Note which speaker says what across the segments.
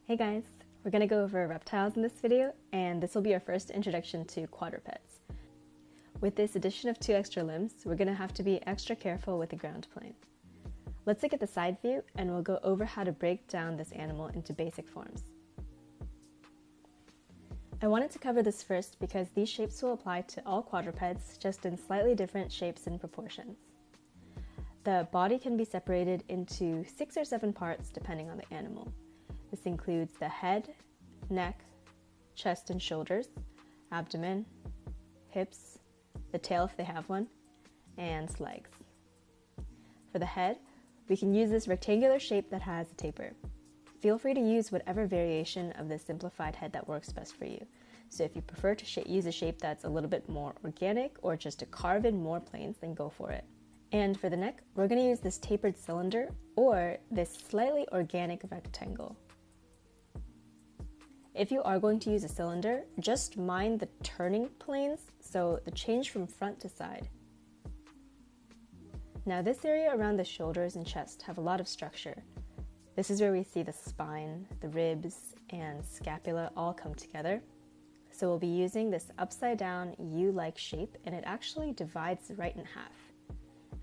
Speaker 1: Hey guys, we're going to go over reptiles in this video, and this will be our first introduction to quadrupeds. With this addition of 2 extra limbs, we're going to have to be extra careful with the ground plane. Let's look at the side view and we'll go over how to break down this animal into basic forms. I wanted to cover this first because these shapes will apply to all quadrupeds, just in slightly different shapes and proportions. The body can be separated into 6 or 7 parts depending on the animal. This includes the head, neck, chest and shoulders, abdomen, hips, the tail if they have one, and legs. For the head, we can use this rectangular shape that has a taper. Feel free to use whatever variation of this simplified head that works best for you. So if you prefer to use a shape that's a little bit more organic or just to carve in more planes, then go for it. And for the neck, we're going to use this tapered cylinder or this slightly organic rectangle. If you are going to use a cylinder, just mind the turning planes, so the change from front to side. Now this area around the shoulders and chest have a lot of structure. This is where we see the spine, the ribs, and scapula all come together. So we'll be using this upside down U-like shape, and it actually divides right in half.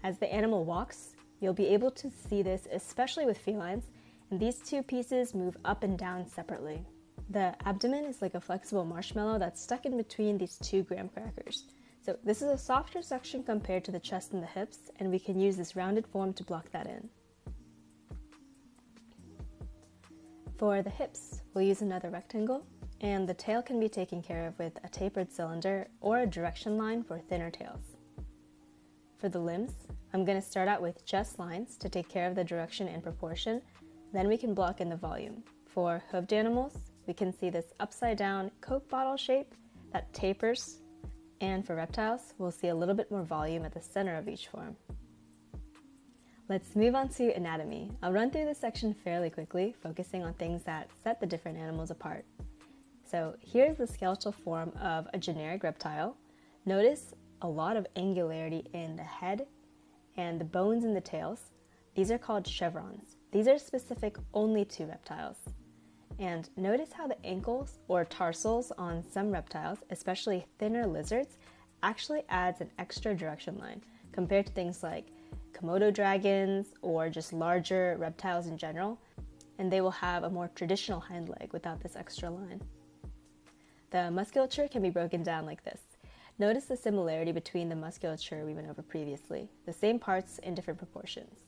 Speaker 1: As the animal walks, you'll be able to see this, especially with felines, and these 2 pieces move up and down separately. The abdomen is like a flexible marshmallow that's stuck in between these 2 graham crackers. So this is a softer section compared to the chest and the hips, and we can use this rounded form to block that in. For the hips, we'll use another rectangle, and the tail can be taken care of with a tapered cylinder or a direction line for thinner tails. For the limbs, I'm going to start out with just lines to take care of the direction and proportion, then we can block in the volume. For hoofed animals, we can see this upside down Coke bottle shape that tapers, and for reptiles, we'll see a little bit more volume at the center of each form. Let's move on to anatomy. I'll run through this section fairly quickly, focusing on things that set the different animals apart. So here's the skeletal form of a generic reptile. Notice a lot of angularity in the head and the bones in the tails. These are called chevrons. These are specific only to reptiles. And notice how the ankles or tarsals on some reptiles, especially thinner lizards, actually adds an extra direction line compared to things like Komodo dragons or just larger reptiles in general, and they will have a more traditional hind leg without this extra line. The musculature can be broken down like this. Notice the similarity between the musculature we went over previously, the same parts in different proportions.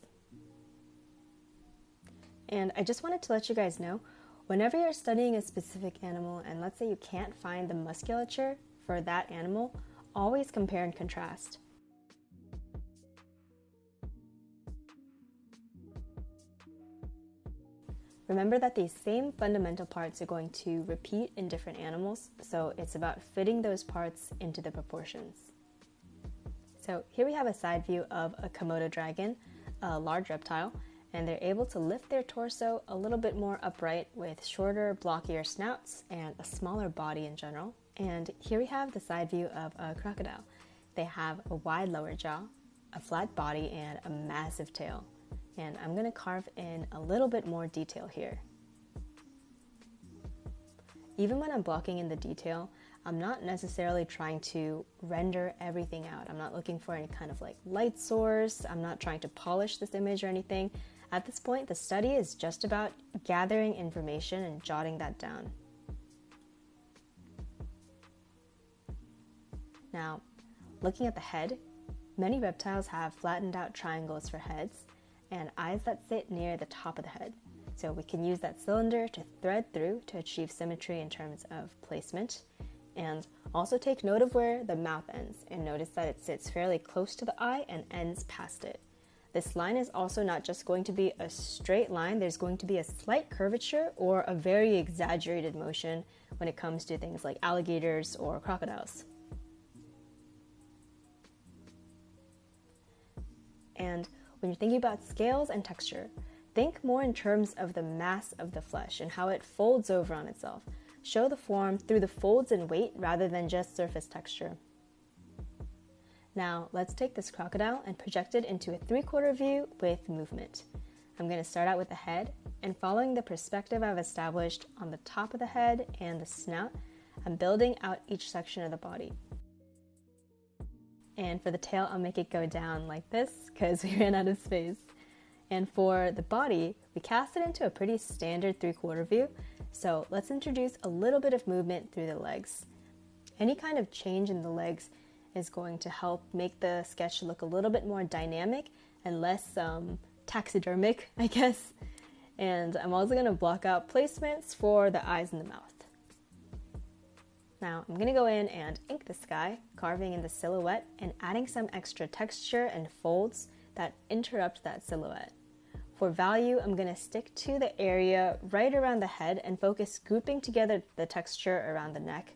Speaker 1: And I just wanted to let you guys know, whenever you're studying a specific animal and let's say you can't find the musculature for that animal, always compare and contrast. Remember that these same fundamental parts are going to repeat in different animals, so it's about fitting those parts into the proportions. So here we have a side view of a Komodo dragon, a large reptile, and they're able to lift their torso a little bit more upright with shorter, blockier snouts and a smaller body in general. And here we have the side view of a crocodile. They have a wide lower jaw, a flat body, and a massive tail. And I'm going to carve in a little bit more detail here. Even when I'm blocking in the detail, I'm not necessarily trying to render everything out. I'm not looking for any kind of like light source. I'm not trying to polish this image or anything. At this point, the study is just about gathering information and jotting that down. Now, looking at the head, many reptiles have flattened out triangles for heads and eyes that sit near the top of the head. So we can use that cylinder to thread through to achieve symmetry in terms of placement. And also take note of where the mouth ends, and notice that it sits fairly close to the eye and ends past it. This line is also not just going to be a straight line, there's going to be a slight curvature or a very exaggerated motion when it comes to things like alligators or crocodiles. And when you're thinking about scales and texture, think more in terms of the mass of the flesh and how it folds over on itself. Show the form through the folds and weight rather than just surface texture. Now let's take this crocodile and project it into a 3/4 view with movement. I'm going to start out with the head, and following the perspective I've established on the top of the head and the snout, I'm building out each section of the body. And for the tail, I'll make it go down like this because we ran out of space. And for the body, we cast it into a pretty standard 3/4 view. So let's introduce a little bit of movement through the legs. Any kind of change in the legs is going to help make the sketch look a little bit more dynamic and less taxidermic, I guess. And I'm also going to block out placements for the eyes and the mouth. Now I'm going to go in and ink this guy, carving in the silhouette and adding some extra texture and folds that interrupt that silhouette. For value, I'm going to stick to the area right around the head and focus grouping together the texture around the neck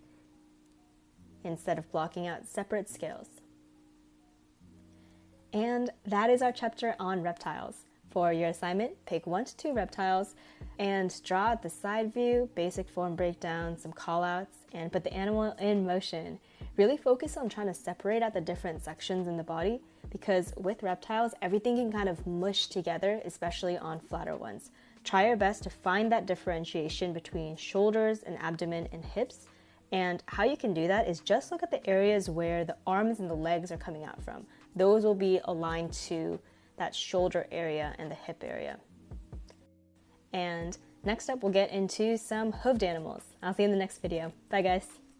Speaker 1: instead of blocking out separate scales. And that is our chapter on reptiles. For your assignment, pick 1 to 2 reptiles and draw out the side view, basic form breakdown, some callouts, and put the animal in motion. Really focus on trying to separate out the different sections in the body because with reptiles, everything can kind of mush together, especially on flatter ones. Try your best to find that differentiation between shoulders and abdomen and hips. And how you can do that is just look at the areas where the arms and the legs are coming out from. Those will be aligned to that shoulder area and the hip area. And next up, we'll get into some hoofed animals. I'll see you in the next video. Bye guys.